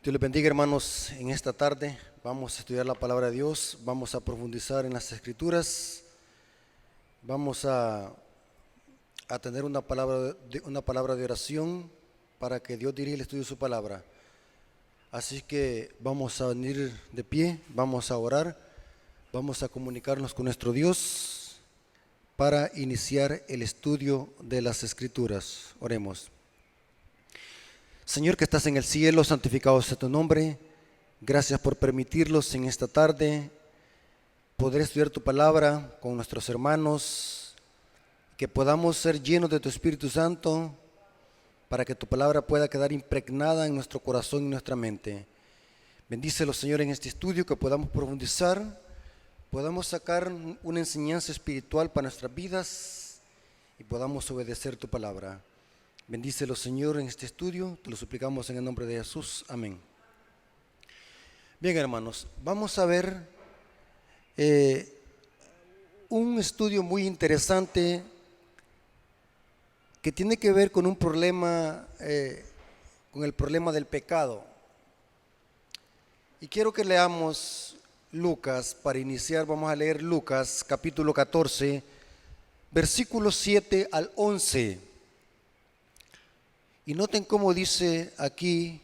Dios les bendiga, hermanos. En esta tarde vamos a estudiar la palabra de Dios, vamos a profundizar en las escrituras, vamos a tener una palabra de oración para que Dios dirija el estudio de su palabra. Así que vamos a venir de pie, vamos a orar, vamos a comunicarnos con nuestro Dios para iniciar el estudio de las escrituras. Oremos. Señor que estás en el cielo, santificado sea tu nombre. Gracias por permitirnos en esta tarde poder estudiar tu palabra con nuestros hermanos, que podamos ser llenos de tu Espíritu Santo para que tu palabra pueda quedar impregnada en nuestro corazón y nuestra mente. Bendícelo, Señor, en este estudio, que podamos profundizar, podamos sacar una enseñanza espiritual para nuestras vidas y podamos obedecer tu palabra. Bendícelo, Señor, en este estudio, te lo suplicamos en el nombre de Jesús. Amén. Bien, hermanos, vamos a ver un estudio muy interesante que tiene que ver con un problema, con el problema del pecado. Y quiero que leamos Lucas. Para iniciar vamos a leer Lucas capítulo 14, versículos 7 al 11. Y noten cómo dice aquí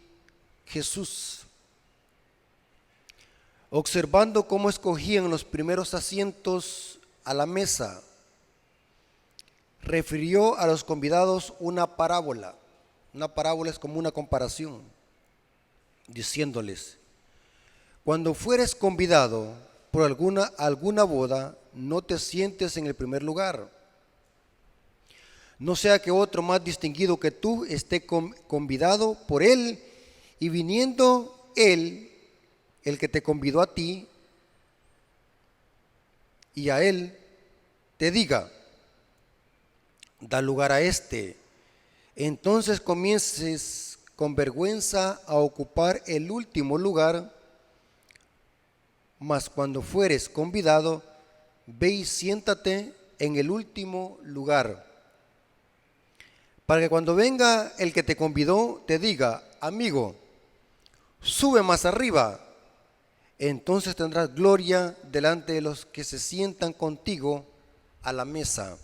Jesús: observando cómo escogían los primeros asientos a la mesa, refirió a los convidados una parábola. Una parábola es como una comparación, diciéndoles: cuando fueres convidado por alguna boda, no te sientes en el primer lugar, no sea que otro más distinguido que tú esté convidado por él, y viniendo él, el que te convidó a ti, y a él, te diga: da lugar a este. Entonces comiences con vergüenza a ocupar el último lugar. Mas cuando fueres convidado, ve y siéntate en el último lugar, para que cuando venga el que te convidó te diga: amigo, sube más arriba. Entonces tendrás gloria delante de los que se sientan contigo a la mesa.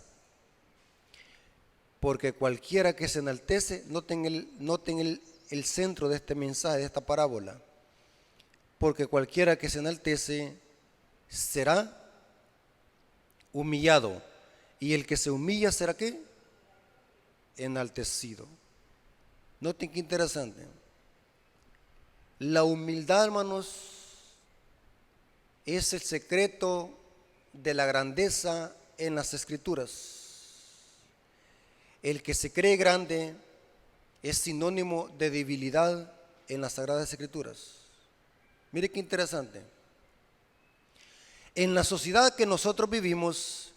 Porque cualquiera que se enaltece, noten el centro de este mensaje, de esta parábola. Porque cualquiera que se enaltece será humillado, y el que se humilla será ¿qué? Enaltecido. Noten qué interesante. La humildad, hermanos, es el secreto de la grandeza en las escrituras. El que se cree grande es sinónimo de debilidad en las sagradas escrituras. Mire qué interesante. En la sociedad que nosotros vivimos,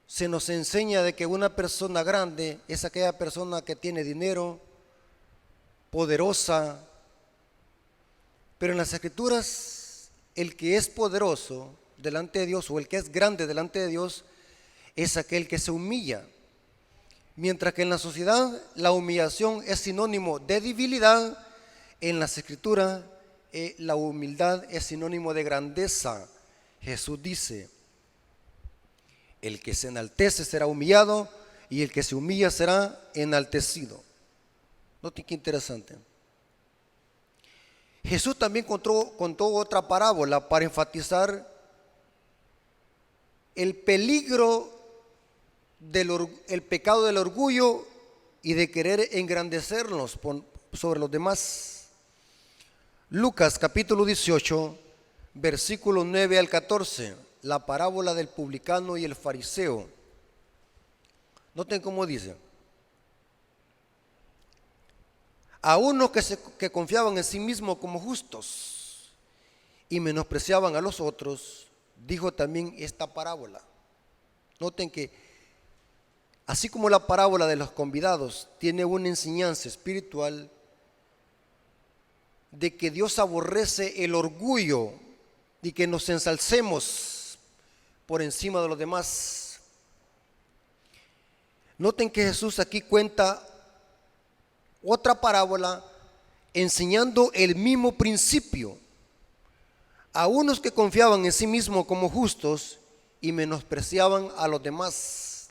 se nos enseña de que una persona grande es aquella persona que tiene dinero, poderosa. Pero en las escrituras, el que es poderoso delante de Dios, o el que es grande delante de Dios, es aquel que se humilla. Mientras que en la sociedad la humillación es sinónimo de debilidad, en las escrituras la humildad es sinónimo de grandeza. Jesús dice: el que se enaltece será humillado, y el que se humilla será enaltecido. Noten qué interesante. Jesús también contó otra parábola para enfatizar el peligro el pecado del orgullo y de querer engrandecernos sobre los demás. Lucas capítulo 18, versículos 9 al 14, la parábola del publicano y el fariseo. Noten cómo dice: a unos que confiaban en sí mismos como justos y menospreciaban a los otros, dijo también esta parábola. Noten que así como la parábola de los convidados tiene una enseñanza espiritual de que Dios aborrece el orgullo y que nos ensalcemos por encima de los demás. Noten que Jesús aquí cuenta otra parábola enseñando el mismo principio a unos que confiaban en sí mismos como justos y menospreciaban a los demás.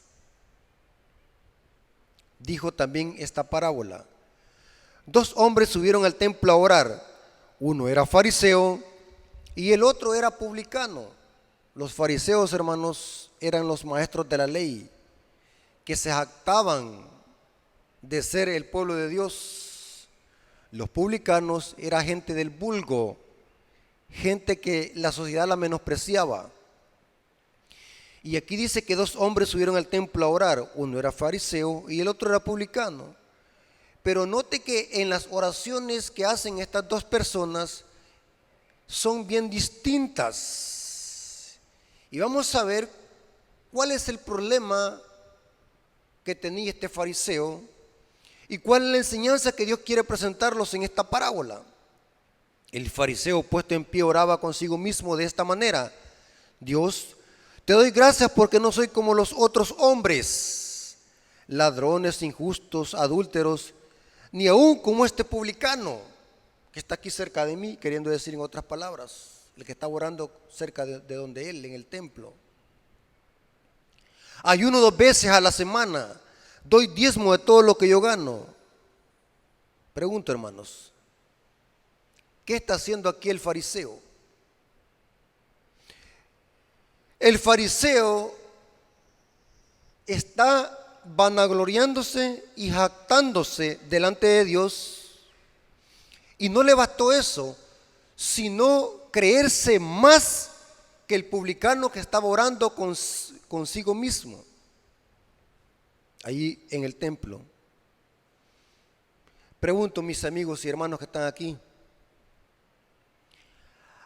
Dijo también esta parábola: 2 hombres subieron al templo a orar, uno era fariseo y el otro era publicano. Los fariseos, hermanos, eran los maestros de la ley, que se jactaban de ser el pueblo de Dios. Los publicanos era gente del vulgo, gente que la sociedad la menospreciaba. Y aquí dice que 2 hombres subieron al templo a orar, uno era fariseo y el otro era publicano. Pero note que en las oraciones que hacen estas 2 personas son bien distintas. Y vamos a ver cuál es el problema que tenía este fariseo y cuál es la enseñanza que Dios quiere presentarlos en esta parábola. El fariseo, puesto en pie, oraba consigo mismo de esta manera: Dios, te doy gracias porque no soy como los otros hombres, ladrones, injustos, adúlteros, ni aún como este publicano que está aquí cerca de mí, queriendo decir en otras palabras, el que está orando cerca de donde él, en el templo. Ayuno 2 veces a la semana, doy diezmo de todo lo que yo gano. Pregunto, hermanos, ¿qué está haciendo aquí el fariseo? El fariseo está vanagloriándose y jactándose delante de Dios, y no le bastó eso, sino creerse más que el publicano que estaba orando consigo mismo ahí en el templo. Pregunto, mis amigos y hermanos que están aquí,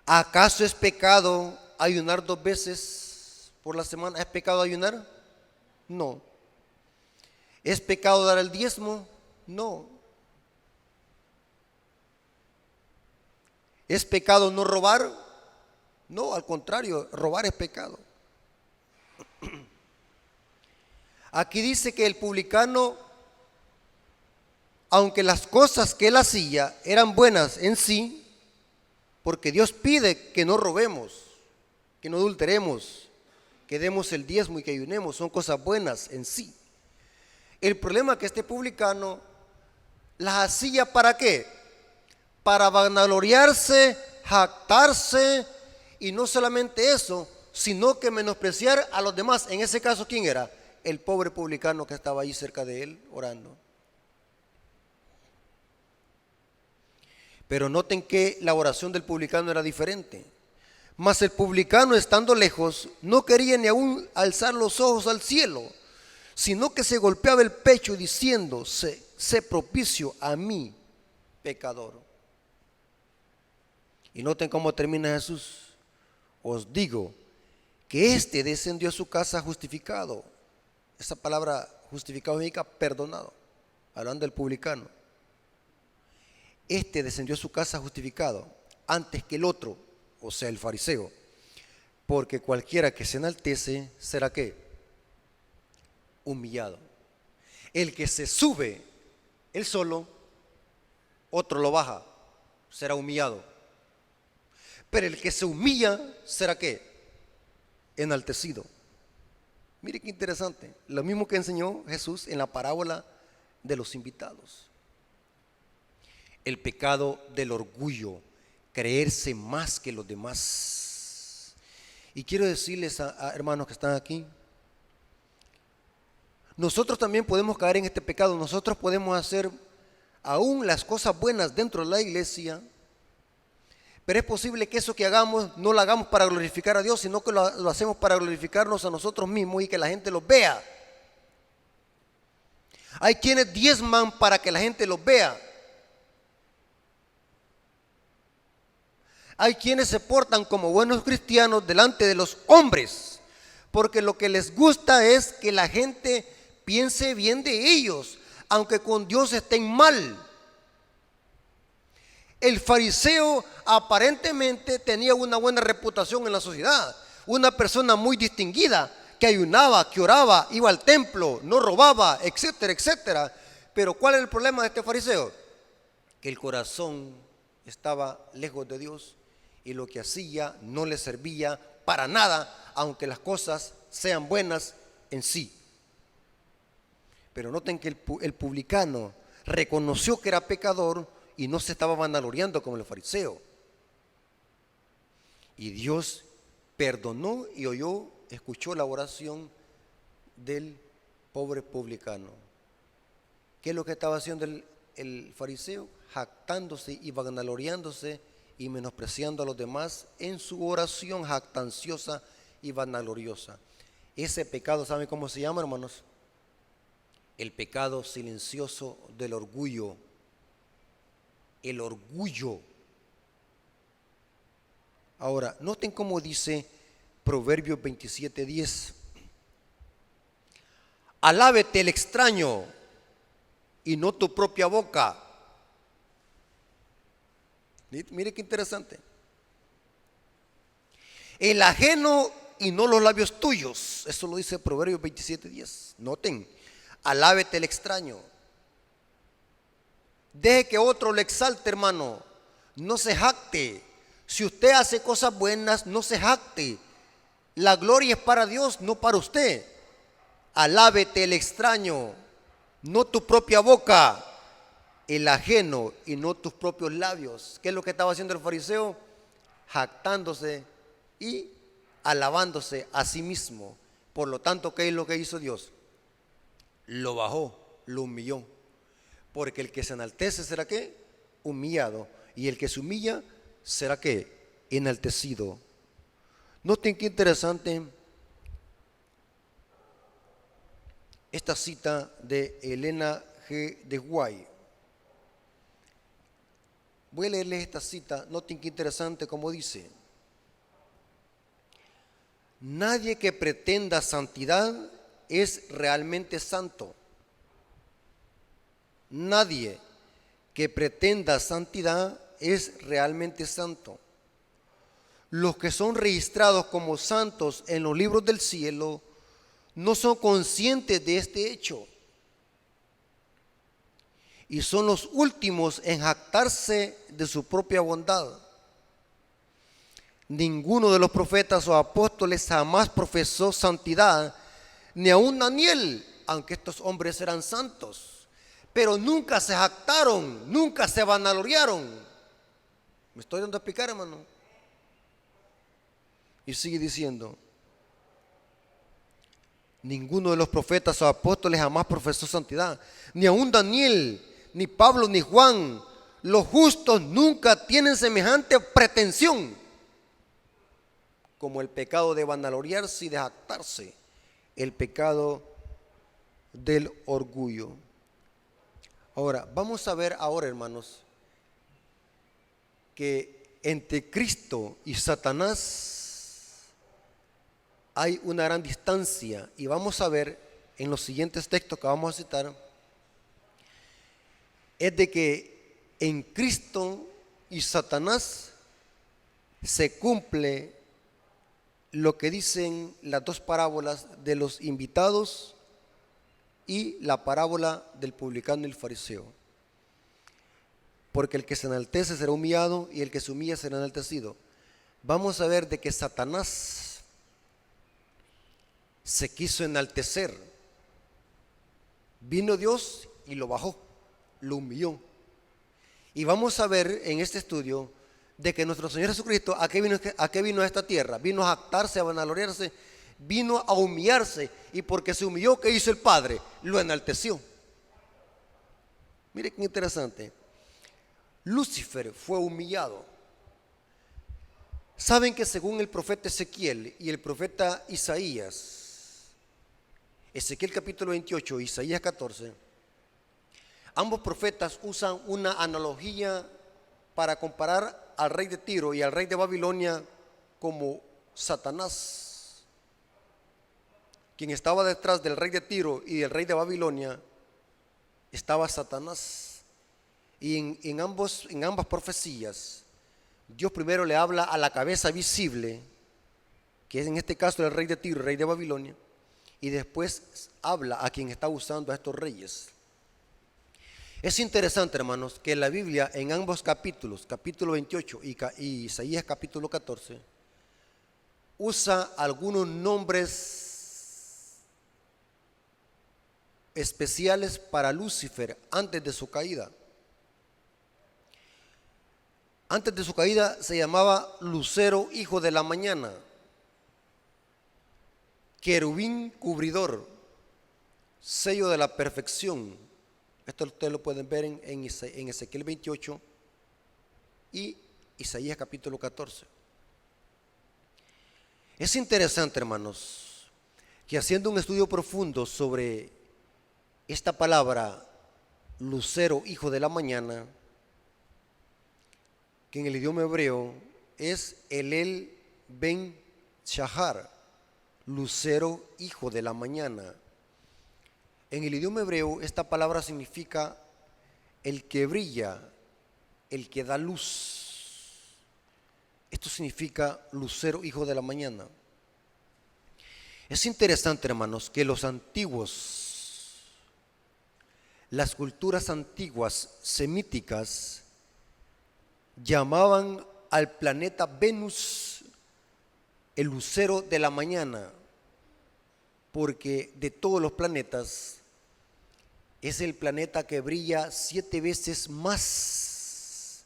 ¿acaso es pecado ayunar 2 veces por la semana? ¿Es pecado ayunar? No. ¿Es pecado dar el diezmo? No. ¿Es pecado no robar? No, al contrario, robar es pecado. Aquí dice que el publicano, aunque las cosas que él hacía eran buenas en sí, porque Dios pide que no robemos, que no adulteremos, que demos el diezmo y que ayunemos, son cosas buenas en sí. El problema es que este publicano las hacía ¿para qué? Para vanagloriarse, jactarse, y no solamente eso, sino que menospreciar a los demás. En ese caso, ¿quién era? El pobre publicano que estaba ahí cerca de él orando. Pero noten que la oración del publicano era diferente. Mas el publicano, estando lejos, no quería ni aún alzar los ojos al cielo, sino que se golpeaba el pecho diciendo: sé propicio a mí, pecador. Y noten cómo termina Jesús: os digo que éste descendió a su casa justificado. Esa palabra justificado significa perdonado, hablando del publicano. Este descendió a su casa justificado antes que el otro, o sea, el fariseo, porque cualquiera que se enaltece será ¿qué? Humillado. El que se sube él solo, otro lo baja, será humillado. Pero el que se humilla será ¿qué? Enaltecido. Mire qué interesante, lo mismo que enseñó Jesús en la parábola de los invitados. El pecado del orgullo, creerse más que los demás. Y quiero decirles a hermanos que están aquí, nosotros también podemos caer en este pecado. Nosotros podemos hacer aún las cosas buenas dentro de la iglesia, pero es posible que eso que hagamos no lo hagamos para glorificar a Dios, sino que lo hacemos para glorificarnos a nosotros mismos y que la gente los vea. Hay quienes diezman para que la gente los vea. Hay quienes se portan como buenos cristianos delante de los hombres, porque lo que les gusta es que la gente piense bien de ellos, aunque con Dios estén mal. El fariseo aparentemente tenía una buena reputación en la sociedad, una persona muy distinguida, que ayunaba, que oraba, iba al templo, no robaba, etcétera, etcétera. Pero ¿cuál es el problema de este fariseo? que el corazón estaba lejos de Dios y lo que hacía no le servía para nada, aunque las cosas sean buenas en sí. Pero noten que el publicano reconoció que era pecador y no se estaba vanagloriando como el fariseo. Y Dios perdonó y escuchó la oración del pobre publicano. ¿Qué es lo que estaba haciendo el fariseo? Jactándose y vanagloriándose y menospreciando a los demás en su oración jactanciosa y vanagloriosa. Ese pecado, ¿saben cómo se llama, hermanos? El pecado silencioso del orgullo. El orgullo. Ahora, noten cómo dice Proverbios 27:10. Alábete el extraño y no tu propia boca. Mire qué interesante. El ajeno y no los labios tuyos. Eso lo dice Proverbios 27:10. Noten, alábete el extraño. Deje que otro le exalte, hermano. No se jacte. Si usted hace cosas buenas, no se jacte. La gloria es para Dios, no para usted. Alábete el extraño, no tu propia boca. El ajeno y no tus propios labios. ¿Qué es lo que estaba haciendo el fariseo? Jactándose y alabándose a sí mismo. Por lo tanto, ¿qué es lo que hizo Dios? Lo bajó, lo humilló. Porque el que se enaltece será ¿qué? Humillado. Y el que se humilla será ¿qué? Enaltecido. Noten qué interesante esta cita de Elena G. de White. Voy a leerles esta cita. Noten qué interesante como dice: nadie que pretenda santidad es realmente santo. Nadie que pretenda santidad es realmente santo. Los que son registrados como santos en los libros del cielo no son conscientes de este hecho y son los últimos en jactarse de su propia bondad. Ninguno de los profetas o apóstoles jamás profesó santidad, ni aun Daniel, aunque estos hombres eran santos, pero nunca se jactaron, nunca se vanagloriaron. ¿Me estoy dando a explicar, hermano? Y sigue diciendo: ninguno de los profetas o apóstoles jamás profesó santidad, ni aun Daniel, ni Pablo, ni Juan. Los justos nunca tienen semejante pretensión como el pecado de vanagloriarse y de jactarse, el pecado del orgullo. Ahora, vamos a ver ahora, hermanos, que entre Cristo y Satanás hay una gran distancia, y vamos a ver en los siguientes textos que vamos a citar, es de que en Cristo y Satanás se cumple lo que dicen las dos parábolas de los invitados y la parábola del publicano y el fariseo. Porque el que se enaltece será humillado y el que se humilla será enaltecido. Vamos a ver de que Satanás se quiso enaltecer. Vino Dios y lo bajó, lo humilló. Y vamos a ver en este estudio de que nuestro Señor Jesucristo, ¿a qué vino a esta tierra? Vino a jactarse, a vanagloriarse, vino a humillarse. Y porque se humilló, ¿qué hizo el Padre? Lo enalteció. Mire qué interesante. Lucifer fue humillado. Saben que según el profeta Ezequiel y el profeta Isaías, Ezequiel capítulo 28, Isaías 14, ambos profetas usan una analogía para comparar al rey de Tiro y al rey de Babilonia como Satanás. Quien estaba detrás del rey de Tiro y del rey de Babilonia estaba Satanás. Y en ambas profecías, Dios primero le habla a la cabeza visible, que es en este caso el rey de Tiro, el rey de Babilonia, y después habla a quien está usando a estos reyes. Es interesante, hermanos, que la Biblia en ambos capítulos, capítulo 28 y Isaías capítulo 14, usa algunos nombres especiales para Lucifer antes de su caída. Antes de su caída se llamaba Lucero, hijo de la mañana, querubín cubridor, sello de la perfección. Esto ustedes lo pueden ver en Ezequiel 28 y Isaías capítulo 14. Es interesante, hermanos, que haciendo un estudio profundo sobre esta palabra, lucero, hijo de la mañana, que en el idioma hebreo es Elel ben Shahar, lucero, hijo de la mañana. En el idioma hebreo esta palabra significa el que brilla, el que da luz. Esto significa lucero, hijo de la mañana. Es interesante, hermanos, que los antiguos, las culturas antiguas semíticas, llamaban al planeta Venus el lucero de la mañana, porque de todos los planetas es el planeta que brilla 7 veces más,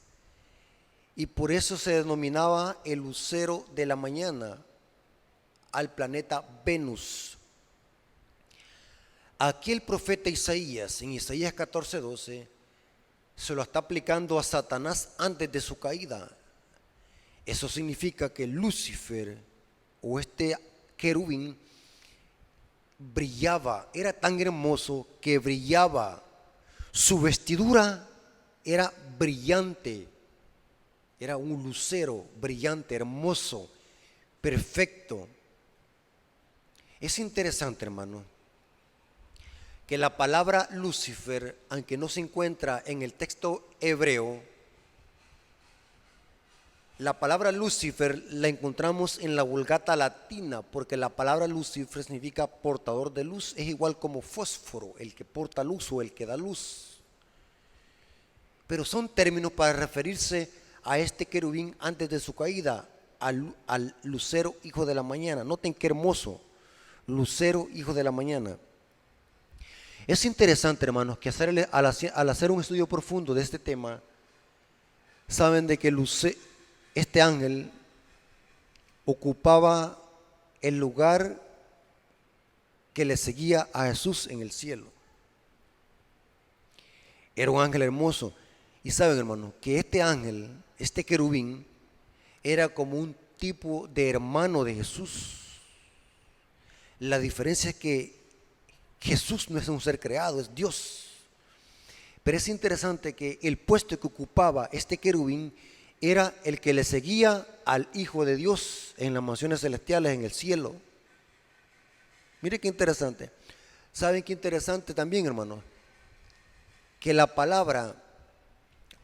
y por eso se denominaba el lucero de la mañana al planeta Venus. Aquí el profeta Isaías, en Isaías 14:12, se lo está aplicando a Satanás antes de su caída. Eso significa que Lucifer, o este querubín, brillaba, era tan hermoso que brillaba. Su vestidura era brillante, era un lucero brillante, hermoso, perfecto. Es interesante, hermano, que la palabra Lucifer, aunque no se encuentra en el texto hebreo, la palabra Lucifer la encontramos en la Vulgata latina, porque la palabra Lucifer significa portador de luz. Es igual como fósforo, el que porta luz o el que da luz. Pero son términos para referirse a este querubín antes de su caída, al lucero, hijo de la mañana. Noten qué hermoso, lucero, hijo de la mañana. Es interesante, hermanos, que al hacer un estudio profundo de este tema, saben de que este ángel ocupaba el lugar que le seguía a Jesús en el cielo. Era un ángel hermoso. Y saben, hermanos, que este ángel, este querubín, era como un tipo de hermano de Jesús. La diferencia es que Jesús no es un ser creado, es Dios. Pero es interesante que el puesto que ocupaba este querubín era el que le seguía al Hijo de Dios en las mansiones celestiales, en el cielo. Mire qué interesante. ¿Saben qué interesante también, hermanos? Que la palabra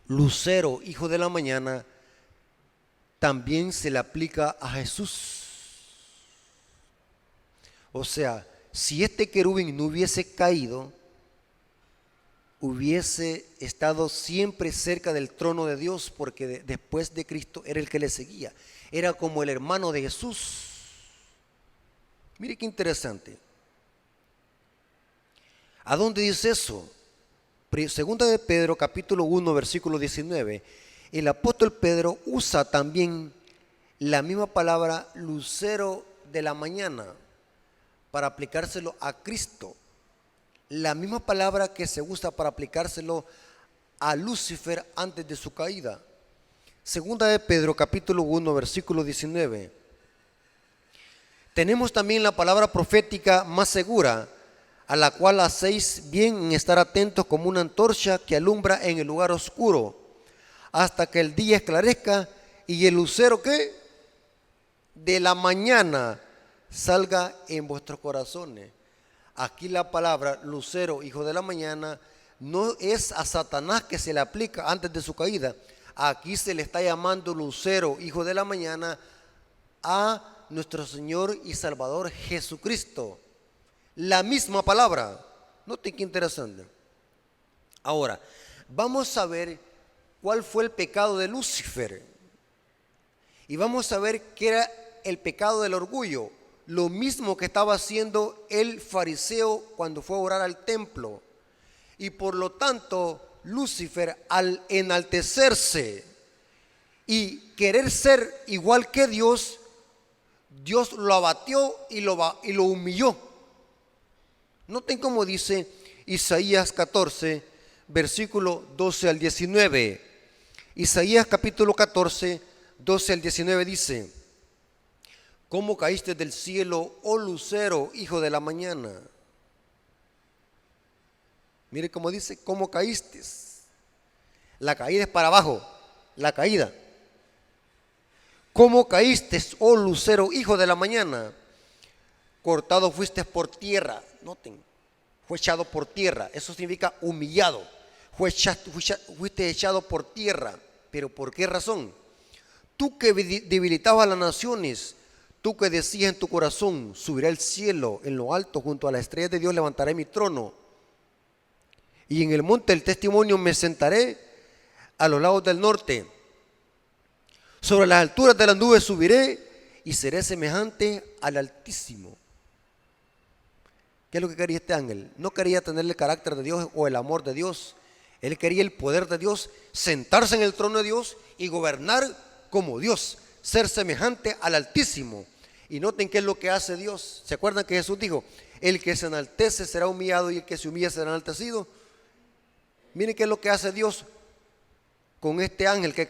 lucero, hijo de la mañana, también se le aplica a Jesús. O sea, si este querubín no hubiese caído, hubiese estado siempre cerca del trono de Dios, porque después de Cristo era el que le seguía. Era como el hermano de Jesús. Mire qué interesante. ¿A dónde dice eso? Segunda de Pedro, capítulo 1, versículo 19. El apóstol Pedro usa también la misma palabra lucero de la mañana para aplicárselo a Cristo. La misma palabra que se usa para aplicárselo a Lucifer antes de su caída. Segunda de Pedro, capítulo 1, versículo 19. Tenemos también la palabra profética más segura, a la cual hacéis bien en estar atentos como una antorcha que alumbra en el lugar oscuro, hasta que el día esclarezca y el lucero ¿qué? De la mañana salga en vuestros corazones. Aquí la palabra lucero, hijo de la mañana, no es a Satanás que se le aplica antes de su caída. Aquí se le está llamando lucero, hijo de la mañana, a nuestro Señor y Salvador Jesucristo. La misma palabra. Noten qué interesante. Ahora, vamos a ver cuál fue el pecado de Lucifer. Y vamos a ver qué era el pecado del orgullo. Lo mismo que estaba haciendo el fariseo cuando fue a orar al templo. Y por lo tanto, Lucifer, al enaltecerse y querer ser igual que Dios, Dios lo abatió y lo humilló. Noten cómo dice Isaías 14, versículo 12 al 19. Isaías capítulo 14, 12 al 19 dice: ¿Cómo caíste del cielo, oh lucero, hijo de la mañana? Mire cómo dice, ¿cómo caíste? La caída es para abajo, la caída. ¿Cómo caíste, oh lucero, hijo de la mañana? Cortado fuiste por tierra. Noten, fue echado por tierra. Eso significa humillado. Fuiste echado por tierra. ¿Pero por qué razón? Tú que debilitabas a las naciones, tú que decías en tu corazón: subiré al cielo, en lo alto, junto a las estrellas de Dios levantaré mi trono, y en el monte del testimonio me sentaré a los lados del norte. Sobre las alturas de las nubes subiré y seré semejante al Altísimo. ¿Qué es lo que quería este ángel? No quería tener el carácter de Dios o el amor de Dios. Él quería el poder de Dios, sentarse en el trono de Dios y gobernar como Dios, ser semejante al Altísimo. Y noten qué es lo que hace Dios. ¿Se acuerdan que Jesús dijo: el que se enaltece será humillado y el que se humilla será enaltecido? Miren qué es lo que hace Dios con este ángel que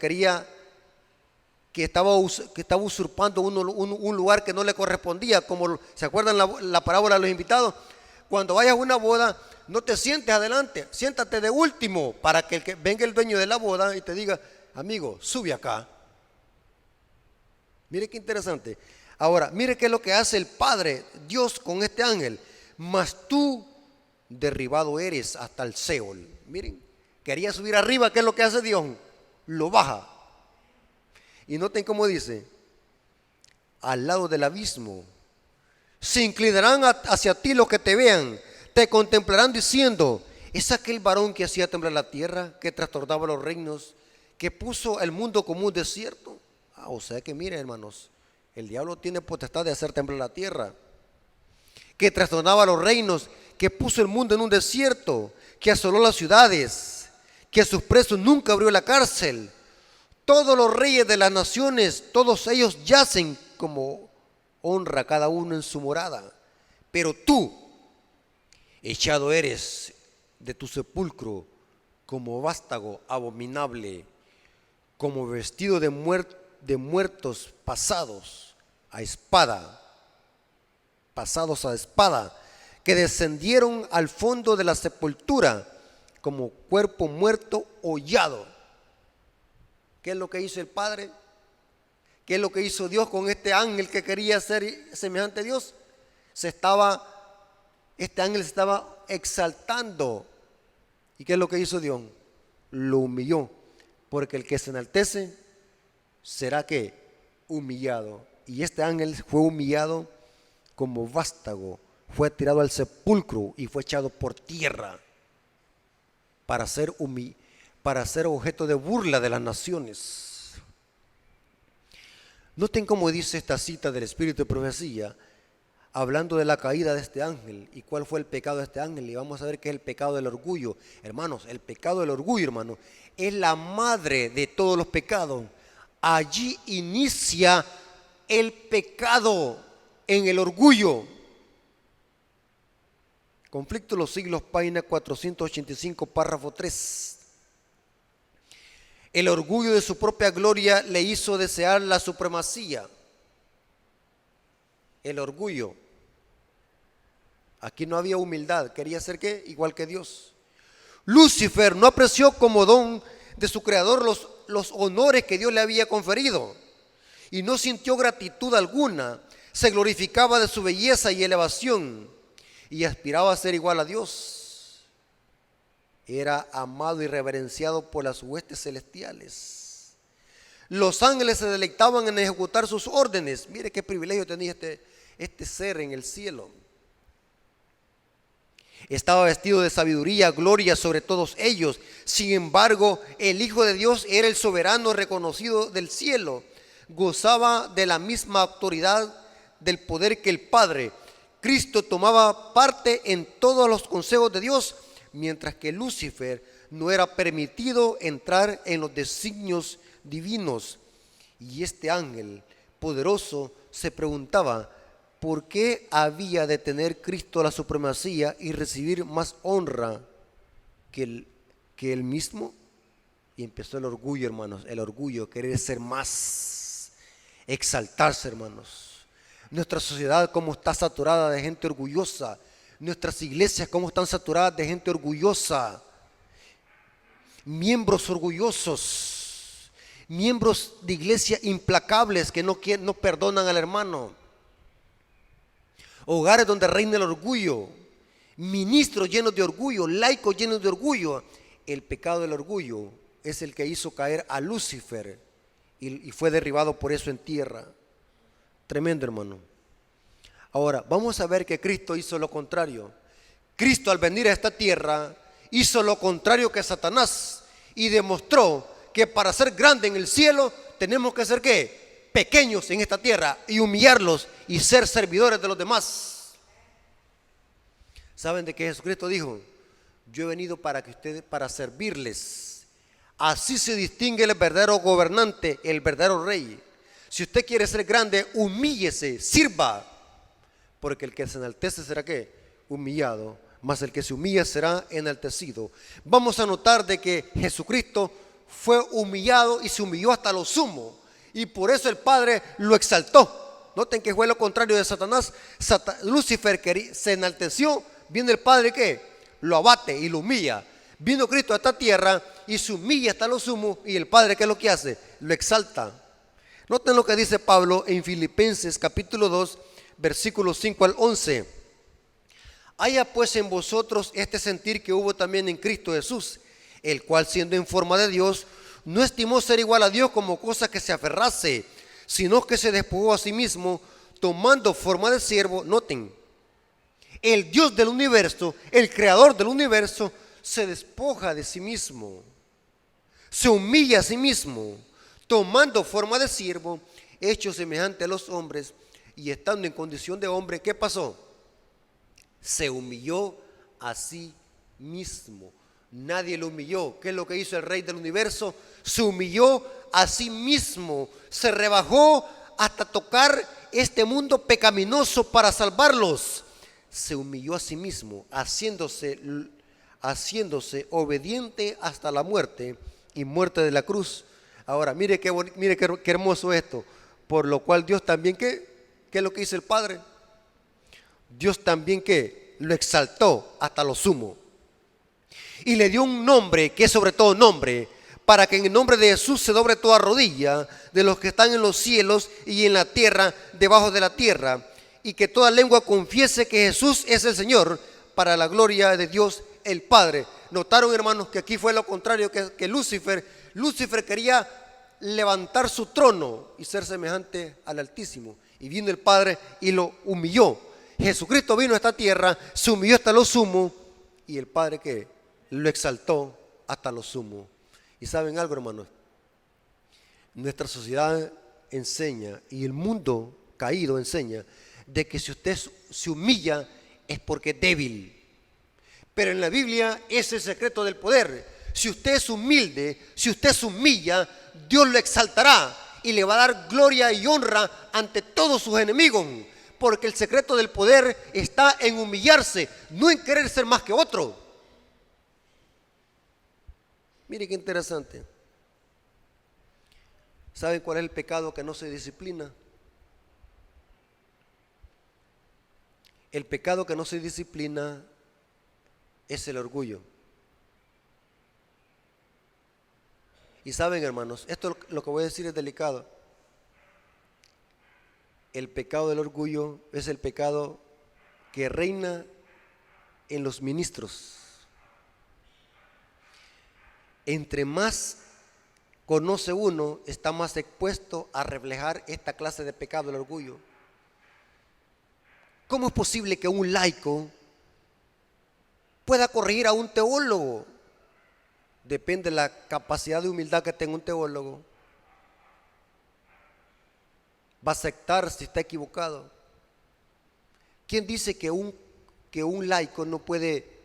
estaba usurpando un lugar que no le correspondía. Como ¿se acuerdan la parábola de los invitados? Cuando vayas a una boda, no te sientes adelante, siéntate de último, para que venga el dueño de la boda y te diga: amigo, sube acá. Mire qué interesante. Ahora, mire qué es lo que hace el Padre Dios con este ángel. Mas tú derribado eres hasta el Seol. Miren, quería subir arriba. ¿Qué es lo que hace Dios? Lo baja. Y noten cómo dice: al lado del abismo. Se inclinarán hacia ti los que te vean, te contemplarán diciendo: ¿es aquel varón que hacía temblar la tierra, que trastornaba los reinos, que puso el mundo como un desierto? O sea que miren, hermanos, el diablo tiene potestad de hacer temblar la tierra. Que trastornaba los reinos, que puso el mundo en un desierto, que asoló las ciudades, que a sus presos nunca abrió la cárcel. Todos los reyes de las naciones, todos ellos yacen como honra cada uno en su morada. Pero tú, echado eres de tu sepulcro como vástago abominable, como vestido de muertos pasados a espada, que descendieron al fondo de la sepultura como cuerpo muerto hollado. ¿Qué es lo que hizo el Padre? ¿Qué es lo que hizo Dios con este ángel que quería ser semejante a Dios? Este ángel se estaba exaltando. ¿Y qué es lo que hizo Dios? Lo humilló, porque el que se enaltece será que humillado. Y este ángel fue humillado como vástago, fue tirado al sepulcro y fue echado por tierra para ser objeto de burla de las naciones. Noten cómo dice esta cita del Espíritu de Profecía, hablando de la caída de este ángel y cuál fue el pecado de este ángel. Y vamos a ver qué es el pecado del orgullo. Hermanos, el pecado del orgullo, hermanos, es la madre de todos los pecados. Allí inicia el pecado, en el orgullo. Conflicto de los siglos, página 485, párrafo 3. El orgullo de su propia gloria le hizo desear la supremacía. El orgullo. Aquí no había humildad. Quería ser ¿qué? Igual que Dios. Lucifer no apreció como don de su creador los honores que Dios le había conferido y no sintió gratitud alguna. Se glorificaba de su belleza y elevación y aspiraba a ser igual a Dios. Era amado y reverenciado por las huestes celestiales. Los ángeles se deleitaban en ejecutar sus órdenes. Mire qué privilegio tenía este ser en el cielo. Estaba vestido de sabiduría, gloria sobre todos ellos. Sin embargo, el Hijo de Dios era el soberano reconocido del cielo. Gozaba de la misma autoridad, del poder que el Padre. Cristo tomaba parte en todos los consejos de Dios, mientras que Lucifer no era permitido entrar en los designios divinos. Y este ángel poderoso se preguntaba, ¿por qué había de tener Cristo la supremacía y recibir más honra que él mismo? Y empezó el orgullo, hermanos, el orgullo, querer ser más, exaltarse, hermanos. Nuestra sociedad cómo está saturada de gente orgullosa. Nuestras iglesias cómo están saturadas de gente orgullosa. Miembros orgullosos. Miembros de iglesia implacables que no perdonan al hermano. Hogares donde reina el orgullo. Ministros llenos de orgullo. Laicos llenos de orgullo. El pecado del orgullo es el que hizo caer a Lucifer y fue derribado por eso en tierra. Tremendo, hermano. Ahora, vamos a ver que Cristo hizo lo contrario. Cristo, al venir a esta tierra, hizo lo contrario que Satanás y demostró que para ser grande en el cielo tenemos que ser ¿qué? Pequeños en esta tierra y humillarlos y ser servidores de los demás. ¿Saben de qué Jesucristo dijo? Yo he venido para servirles. Así se distingue el verdadero gobernante, el verdadero rey. Si usted quiere ser grande, humíllese, sirva. Porque el que se enaltece será ¿qué? Humillado, mas el que se humilla será enaltecido. Vamos a notar de que Jesucristo fue humillado y se humilló hasta lo sumo. Y por eso el Padre lo exaltó. Noten que fue lo contrario de Satanás. Lucifer se enalteció, viene el Padre ¿qué? Lo abate y lo humilla. Vino Cristo a esta tierra y se humilla hasta lo sumo. Y el Padre ¿qué es lo que hace? Lo exalta. Noten lo que dice Pablo en Filipenses capítulo 2, versículos 5 al 11. Haya pues en vosotros este sentir que hubo también en Cristo Jesús, el cual siendo en forma de Dios, no estimó ser igual a Dios como cosa que se aferrase, sino que se despojó a sí mismo, tomando forma de siervo. Noten, el Dios del universo, el creador del universo, se despoja de sí mismo, se humilla a sí mismo, tomando forma de siervo, hecho semejante a los hombres, y estando en condición de hombre, ¿qué pasó? Se humilló a sí mismo. Nadie lo humilló. ¿Qué es lo que hizo el Rey del universo? Se humilló a sí mismo. Se rebajó hasta tocar este mundo pecaminoso para salvarlos. Se humilló a sí mismo, haciéndose obediente hasta la muerte y muerte de la cruz. Ahora, mire qué hermoso esto. Por lo cual Dios también, ¿qué es lo que hizo el Padre? Dios también, ¿qué? Lo exaltó hasta lo sumo. Y le dio un nombre que es sobre todo nombre, para que en el nombre de Jesús se doble toda rodilla de los que están en los cielos y en la tierra, debajo de la tierra, y que toda lengua confiese que Jesús es el Señor, para la gloria de Dios el Padre. Notaron, hermanos, que aquí fue lo contrario que Lucifer quería levantar su trono y ser semejante al Altísimo, y vino el Padre y lo humilló. Jesucristo vino a esta tierra, se humilló hasta lo sumo, y el Padre ¿qué? Lo exaltó hasta lo sumo. Y saben algo, hermanos, nuestra sociedad enseña y el mundo caído enseña de que si usted se humilla es porque es débil. Pero en la Biblia es el secreto del poder. Si usted es humilde, si usted se humilla, Dios lo exaltará y le va a dar gloria y honra ante todos sus enemigos. Porque el secreto del poder está en humillarse, no en querer ser más que otro. Mire qué interesante. ¿Saben cuál es el pecado que no se disciplina? El pecado que no se disciplina es el orgullo. Y saben, hermanos, esto lo que voy a decir es delicado. El pecado del orgullo es el pecado que reina en los ministros. Entre más conoce uno, está más expuesto a reflejar esta clase de pecado, el orgullo. ¿Cómo es posible que un laico pueda corregir a un teólogo. Depende de la capacidad de humildad que tenga un teólogo. Va a aceptar si está equivocado. ¿Quién dice que un laico no puede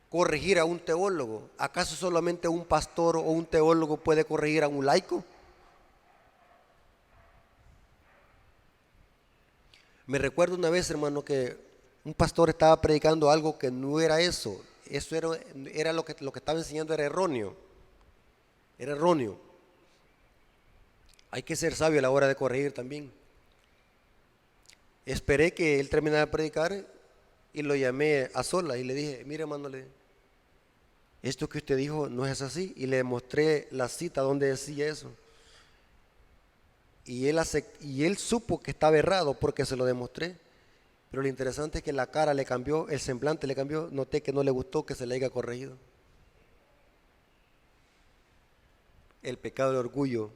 corregir a un teólogo? ¿Acaso solamente un pastor o un teólogo puede corregir a un laico? Me recuerdo una vez, hermano, que un pastor estaba predicando algo que no era eso. Eso era lo que estaba enseñando era erróneo. Era erróneo. Hay que ser sabio a la hora de corregir también. Esperé que él terminara de predicar y lo llamé a solas y le dije, mire, hermano, esto que usted dijo no es así. Y le mostré la cita donde decía eso. Y él supo que estaba errado porque se lo demostré. Pero lo interesante es que la cara le cambió, el semblante le cambió. Noté que no le gustó que se le haya corregido. El pecado del orgullo.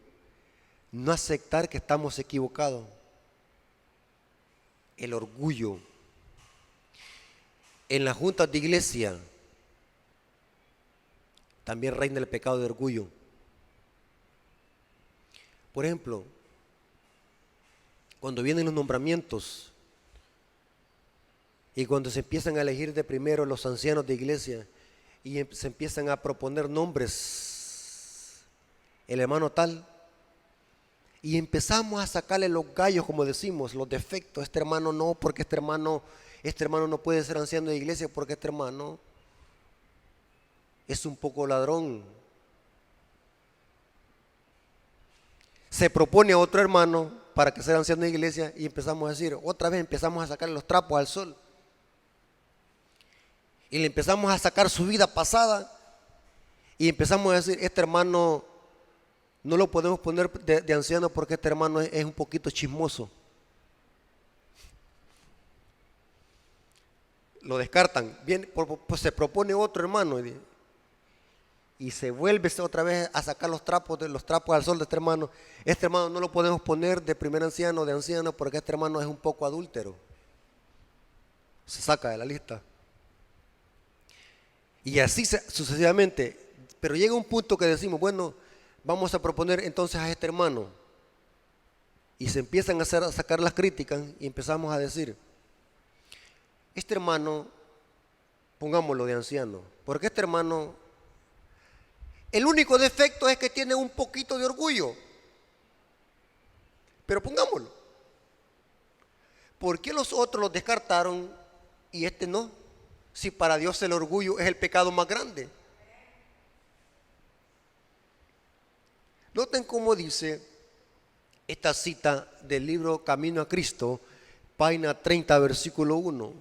No aceptar que estamos equivocados. El orgullo. En las juntas de iglesia también reina el pecado de orgullo. Por ejemplo, cuando vienen los nombramientos y cuando se empiezan a elegir de primero los ancianos de iglesia y se empiezan a proponer nombres, el hermano tal, y empezamos a sacarle los gallos, como decimos, los defectos. Este hermano no, porque este hermano no puede ser anciano de iglesia porque este hermano es un poco ladrón. Se propone a otro hermano para que sea anciano de iglesia y empezamos a decir, otra vez empezamos a sacarle los trapos al sol. Y le empezamos a sacar su vida pasada y empezamos a decir, este hermano no lo podemos poner de anciano porque este hermano es un poquito chismoso. Lo descartan. Bien, pues se propone otro hermano y se vuelve otra vez a sacar los trapos al sol de este hermano. Este hermano no lo podemos poner de primer anciano, de anciano, porque este hermano es un poco adúltero. Se saca de la lista. Y así sucesivamente. Pero llega un punto que decimos, bueno, vamos a proponer entonces a este hermano. Y se empiezan a sacar las críticas y empezamos a decir, este hermano, pongámoslo de anciano, porque este hermano, el único defecto es que tiene un poquito de orgullo. Pero pongámoslo. ¿Por qué los otros los descartaron y este no? Si para Dios el orgullo es el pecado más grande. Noten cómo dice esta cita del libro Camino a Cristo, página 30, versículo 1.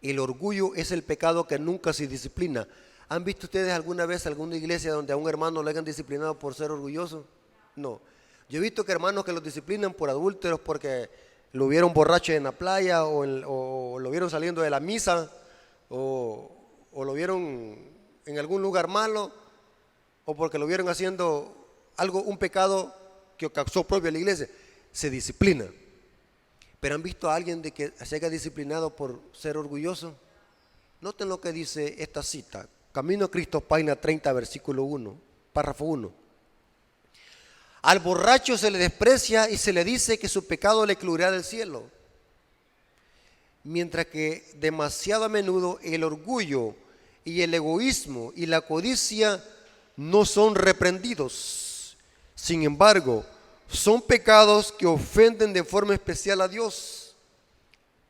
El orgullo es el pecado que nunca se disciplina. ¿Han visto ustedes alguna vez alguna iglesia donde a un hermano lo hayan disciplinado por ser orgulloso? No. Yo he visto que hermanos que los disciplinan por adúlteros porque lo vieron borracho en la playa o lo vieron saliendo de la misa o lo vieron en algún lugar malo o porque lo vieron haciendo un pecado que causó propio a la iglesia. Se disciplina. Pero ¿han visto a alguien de que se haya disciplinado por ser orgulloso? Noten lo que dice esta cita. Camino a Cristo, página 30, versículo 1, párrafo 1. Al borracho se le desprecia y se le dice que su pecado le excluirá del cielo. Mientras que demasiado a menudo el orgullo y el egoísmo y la codicia no son reprendidos. Sin embargo, son pecados que ofenden de forma especial a Dios,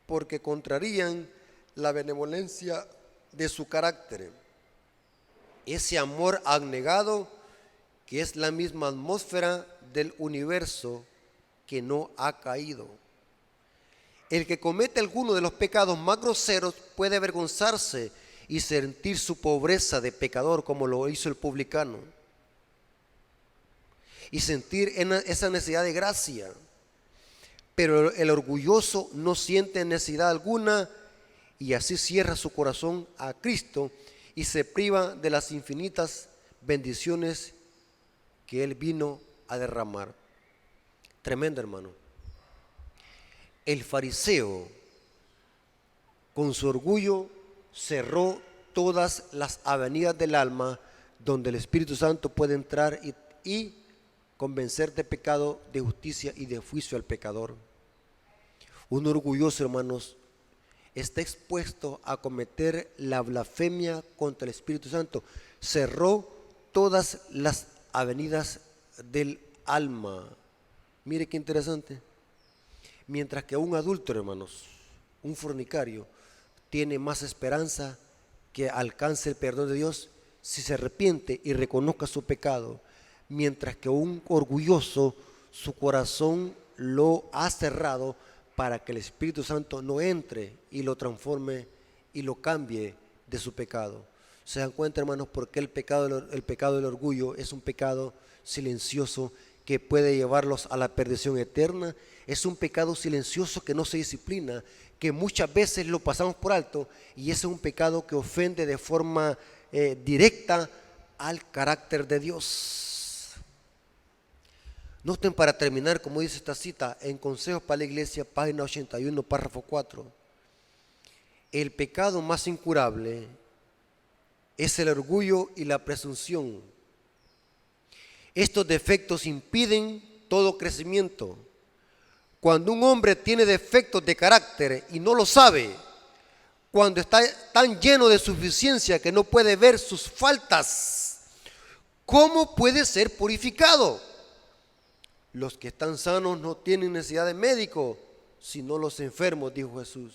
porque contrarían la benevolencia de su carácter. Ese amor abnegado que es la misma atmósfera del universo que no ha caído. El que comete alguno de los pecados más groseros puede avergonzarse y sentir su pobreza de pecador como lo hizo el publicano. Y sentir esa necesidad de gracia. Pero el orgulloso no siente necesidad alguna y así cierra su corazón a Cristo y se priva de las infinitas bendiciones que Él vino a derramar. Tremendo, hermano. El fariseo, con su orgullo, cerró todas las avenidas del alma donde el Espíritu Santo puede entrar y convencer de pecado, de justicia y de juicio al pecador. Un orgulloso, hermanos, está expuesto a cometer la blasfemia contra el Espíritu Santo. Cerró todas las avenidas del alma. Mire qué interesante. Mientras que un adúltero, hermanos, un fornicario, tiene más esperanza que alcance el perdón de Dios si se arrepiente y reconozca su pecado. Mientras que un orgulloso, su corazón lo ha cerrado para que el Espíritu Santo no entre y lo transforme y lo cambie de su pecado. ¿Se dan cuenta, hermanos, por qué el pecado del orgullo es un pecado silencioso que puede llevarlos a la perdición eterna? Es un pecado silencioso que no se disciplina, que muchas veces lo pasamos por alto, y ese es un pecado que ofende de forma directa al carácter de Dios. Noten, para terminar, como dice esta cita, en Consejos para la Iglesia, página 81, párrafo 4. El pecado más incurable es el orgullo y la presunción. Estos defectos impiden todo crecimiento. Cuando un hombre tiene defectos de carácter y no lo sabe, cuando está tan lleno de suficiencia que no puede ver sus faltas, ¿cómo puede ser purificado? Los que están sanos no tienen necesidad de médico, sino los enfermos, dijo Jesús.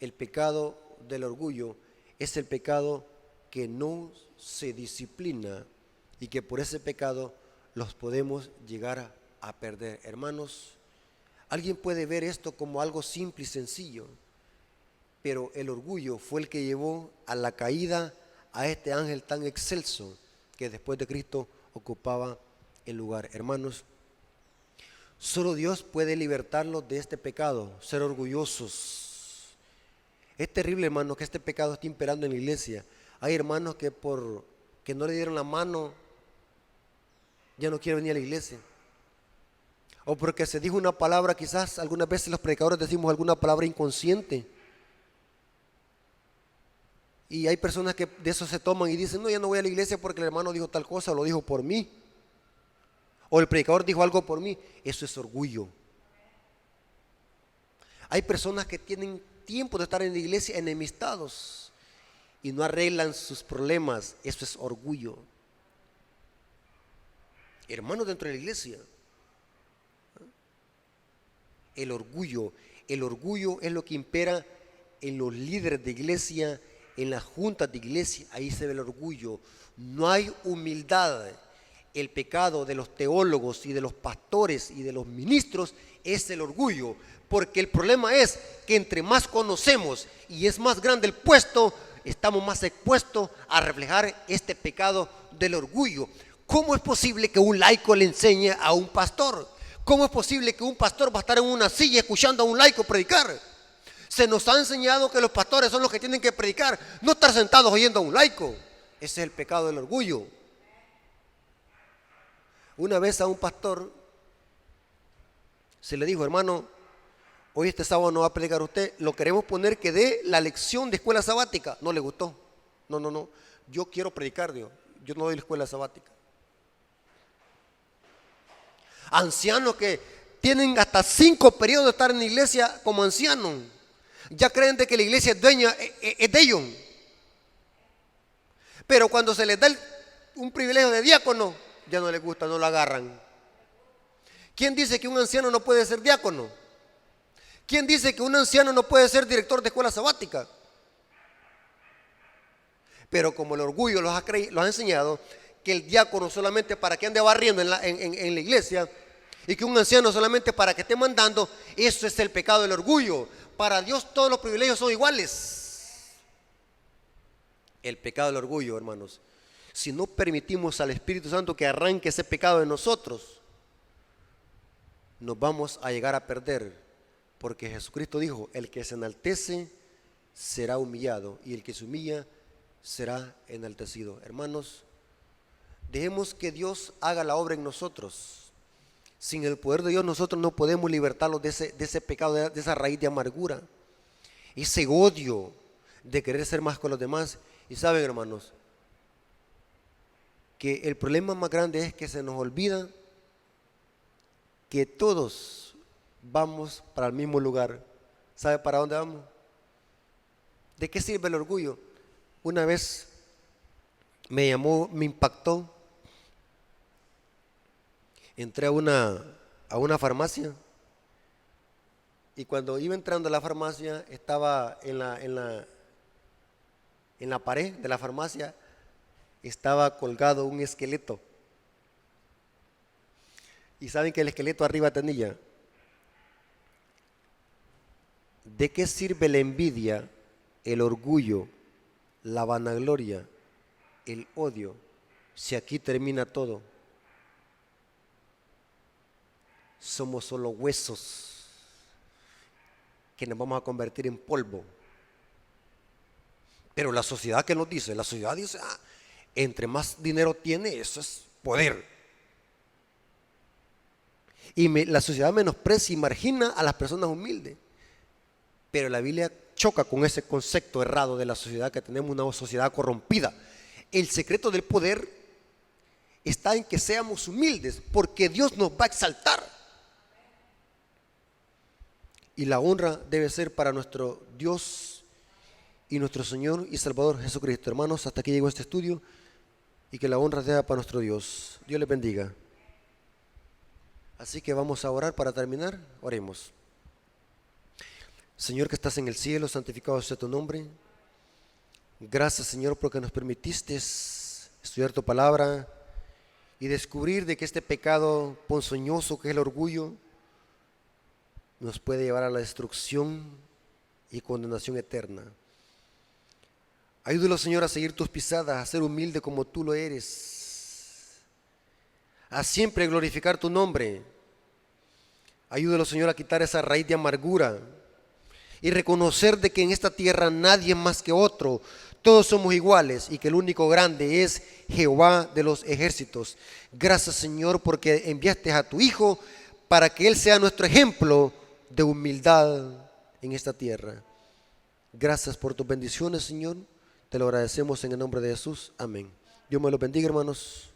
El pecado del orgullo es el pecado que no se disciplina y que por ese pecado los podemos llegar a perder. Hermanos, alguien puede ver esto como algo simple y sencillo, pero el orgullo fue el que llevó a la caída a este ángel tan excelso que después de Cristo ocupaba el lugar. Hermanos, solo Dios puede libertarlos de este pecado, ser orgullosos. Es terrible, hermanos, que este pecado esté imperando en la iglesia. Hay hermanos que por que no le dieron la mano ya no quieren venir a la iglesia. O porque se dijo una palabra, quizás algunas veces los predicadores decimos alguna palabra inconsciente. Y hay personas que de eso se toman y dicen, no, ya no voy a la iglesia porque el hermano dijo tal cosa, o lo dijo por mí. O el predicador dijo algo por mí. Eso es orgullo. Hay personas que tienen tiempo de estar en la iglesia enemistados y no arreglan sus problemas. Eso es orgullo. Hermanos dentro de la iglesia. El orgullo es lo que impera en los líderes de iglesia, en las juntas de iglesia. Ahí se ve el orgullo. No hay humildad. El pecado de los teólogos y de los pastores y de los ministros es el orgullo, porque el problema es que entre más conocemos y es más grande el puesto, estamos más expuestos a reflejar este pecado del orgullo. ¿Cómo es posible que un laico le enseñe a un pastor? ¿Cómo es posible que un pastor va a estar en una silla escuchando a un laico predicar? Se nos ha enseñado que los pastores son los que tienen que predicar, no estar sentados oyendo a un laico. Ese es el pecado del orgullo. Una vez a un pastor se le dijo, hermano, hoy este sábado no va a predicar usted, lo queremos poner que dé la lección de escuela sabática. No le gustó. No, yo quiero predicar, Dios. Yo no doy la escuela sabática. Ancianos que tienen hasta 5 periodos de estar en la iglesia como ancianos, ya creen de que la iglesia es dueña, es de ellos. Pero cuando se les da un privilegio de diácono, ya no les gusta, no lo agarran. ¿Quién dice que un anciano no puede ser diácono? ¿Quién dice que un anciano no puede ser director de escuela sabática? Pero como el orgullo los ha enseñado que el diácono solamente para que ande barriendo en la iglesia, y que un anciano solamente para que esté mandando, eso es el pecado del orgullo. Para Dios todos los privilegios son iguales. El pecado del orgullo, hermanos, si no permitimos al Espíritu Santo que arranque ese pecado de nosotros, nos vamos a llegar a perder, porque Jesucristo dijo, el que se enaltece será humillado y el que se humilla será enaltecido. Hermanos, dejemos que Dios haga la obra en nosotros. Sin el poder de Dios nosotros no podemos libertarlos de ese pecado, de esa raíz de amargura, ese odio, de querer ser más con los demás. Y saben, hermanos, que el problema más grande es que se nos olvida que todos vamos para el mismo lugar. ¿Sabe para dónde vamos? ¿De qué sirve el orgullo? Una vez me impactó. Entré a una farmacia y cuando iba entrando a la farmacia estaba en la pared de la farmacia estaba colgado un esqueleto. Y saben que el esqueleto arriba tenía: ¿de qué sirve la envidia, el orgullo, la vanagloria, el odio, si aquí termina todo? Somos solo huesos que nos vamos a convertir en polvo. Pero la sociedad, ¿qué nos dice? La sociedad dice, entre más dinero tiene, eso es poder. Y la sociedad menosprecia y margina a las personas humildes. Pero la Biblia choca con ese concepto errado de la sociedad, que tenemos una sociedad corrompida. El secreto del poder está en que seamos humildes, porque Dios nos va a exaltar. Y la honra debe ser para nuestro Dios y nuestro Señor y Salvador Jesucristo. Hermanos, hasta aquí llegó este estudio, y que la honra sea para nuestro Dios. Dios les bendiga. Así que vamos a orar para terminar. Oremos. Señor que estás en el cielo, santificado sea tu nombre. Gracias, Señor, porque nos permitiste estudiar tu palabra y descubrir de que este pecado ponzoñoso que es el orgullo nos puede llevar a la destrucción y condenación eterna. Ayúdalo, Señor, a seguir tus pisadas, a ser humilde como tú lo eres, a siempre glorificar tu nombre. Ayúdalo, Señor, a quitar esa raíz de amargura y reconocer de que en esta tierra nadie es más que otro. Todos somos iguales y que el único grande es Jehová de los ejércitos. Gracias, Señor, porque enviaste a tu Hijo para que Él sea nuestro ejemplo de humildad en esta tierra. Gracias por tus bendiciones, Señor. Te lo agradecemos en el nombre de Jesús. Amén. Dios me lo bendiga, hermanos.